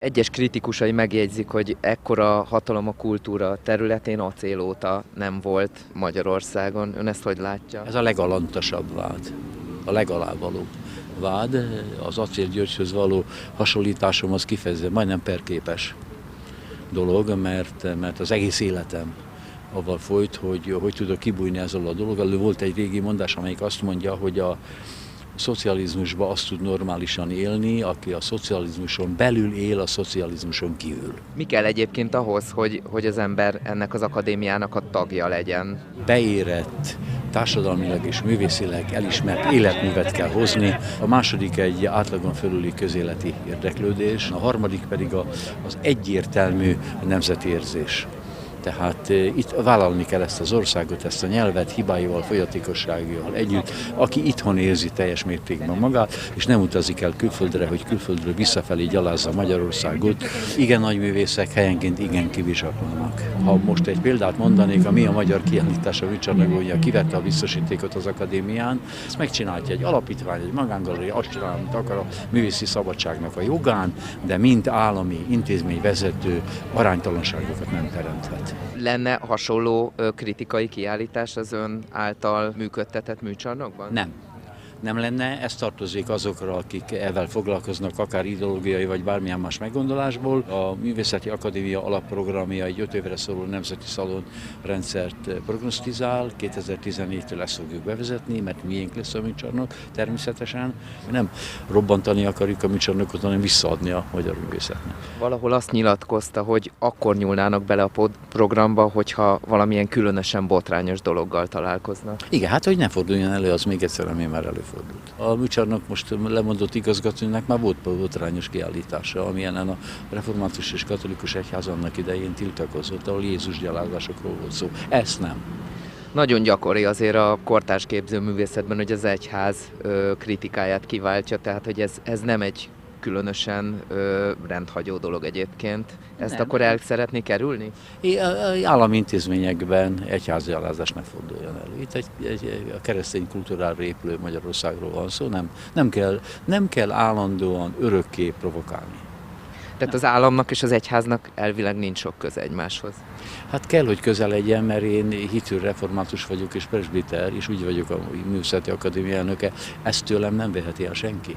Egyes kritikusai megjegyzik, hogy ekkora hatalom a kultúra területén acélóta nem volt Magyarországon. Ön ezt hogy látja? Ez a legalantasabb vád, a legalávalóbb vád. Az Acélgyörgyhöz való hasonlításom az kifejezetten majdnem perképes dolog, mert az egész életem avval folyt, hogy tudok kibújni ezzel a dologgal. Volt egy régi mondás, amelyik azt mondja, hogy a szocializmusban azt tud normálisan élni, aki a szocializmuson belül él, a szocializmuson kívül. Mi kell egyébként ahhoz, hogy az ember ennek az akadémiának a tagja legyen? Beérett, társadalmilag és művészileg elismert életművet kell hozni. A második egy átlagon fölüli közéleti érdeklődés, a harmadik pedig az egyértelmű nemzeti érzés. Tehát itt vállalni kell ezt az országot, ezt a nyelvet hibáival, folyatékosságával együtt, aki itthon érzi teljes mértékben magát, és nem utazik el külföldre, hogy külföldről visszafelé gyalázza Magyarországot. Igen nagy művészek helyenként igen kibizsakolnak. Ha most egy példát mondanék, a Mi a Magyar kiállítása műcsarnokója kivette a biztosítékot az akadémián, ezt megcsinálja egy alapítvány, egy magángaléria, azt csinál, amit akar a művészi szabadságnak a jogán, de mint állami intézmény vezető aránytalanságokat nem teremthet. Lenne hasonló kritikai kiállítás az ön által működtetett műcsarnokban? Nem lenne, ez tartozik azokra, akik ezzel foglalkoznak, akár ideológiai vagy bármilyen más meggondolásból. A Művészeti Akadémia alapprogramja egy 5 évre szóló nemzeti szalon rendszert prognosztizál, 2014-től ezt fogjuk bevezetni, mert miénk lesz a műcsarnok természetesen. Nem robbantani akarjuk a műcsarnokot, hanem visszaadni a magyar művészetnek. Valahol azt nyilatkozta, hogy akkor nyúlnának bele a programba, hogyha valamilyen különösen botrányos dologgal találkoznak. Igen, hát hogy ne forduljon elő, az még egyszer, ami már előfordult. A műcsarnok most lemondott igazgatónak már volt botrányos kiállítása, amilyen a református és katolikus egyház annak idején tiltakozott, ahol Jézus gyalázásokról volt szó. Ezt nem. Nagyon gyakori azért a kortárs képzőművészetben, hogy az egyház kritikáját kiváltja, tehát hogy ez nem egy különösen rendhagyó dolog egyébként. Ezt nem. Akkor el szeretné kerülni? Állami intézményekben egyházi gyalázás ne forduljon elő. Itt a keresztény kultúrára épülő Magyarországról van szó, nem kell állandóan örökké provokálni. Tehát az államnak és az egyháznak elvileg nincs sok köze egymáshoz. Hát kell, hogy közel legyen, mert én hitű református vagyok és presbiter, és úgy vagyok a Művészeti Akadémia elnöke, ezt tőlem nem veheti el senki.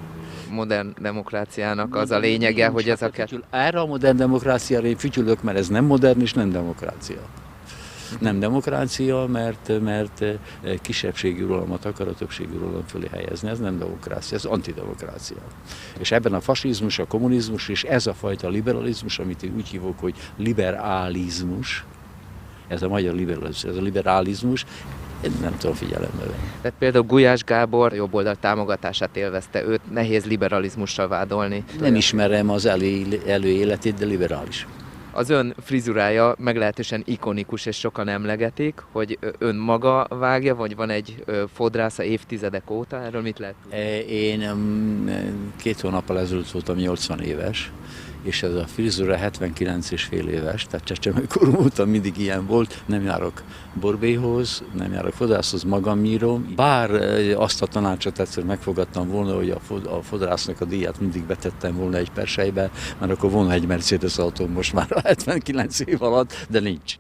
Modern demokráciának az a lényege, hogy ez a Erre a modern demokráciára én fütyülök, mert ez nem modern és nem demokrácia. Nem demokrácia, mert kisebbségi uralmat akar a többségi uralom fölé helyezni. Ez nem demokrácia, ez antidemokrácia. És ebben a fasizmus, a kommunizmus és ez a fajta liberalizmus, amit én úgy hívok, hogy liberalizmus, ez a magyar liberalizmus, ez a liberalizmus, én nem tudom figyelembe venni. Tehát például Gulyás Gábor jobboldal támogatását élvezte, őt nehéz liberalizmussal vádolni. Nem ismerem az előéletét, de liberális. Az ön frizurája meglehetősen ikonikus, és sokan emlegetik, hogy ön maga vágja, vagy van egy fodrásza évtizedek óta? Erről mit lehet tudni? Én 2 hónappal ezelőtt voltam 80 éves, és ez a frizura 79,5 éves, tehát csecsemőkorom óta mindig ilyen volt. Nem járok borbélyhoz, nem járok fodrászhoz, magam nyírom. Bár azt a tanácsot egyszer megfogadtam volna, hogy a fodrásznak a díját mindig betettem volna egy perselybe, mert akkor volna egy Mercedes autóm most már 79 év alatt, de nincs.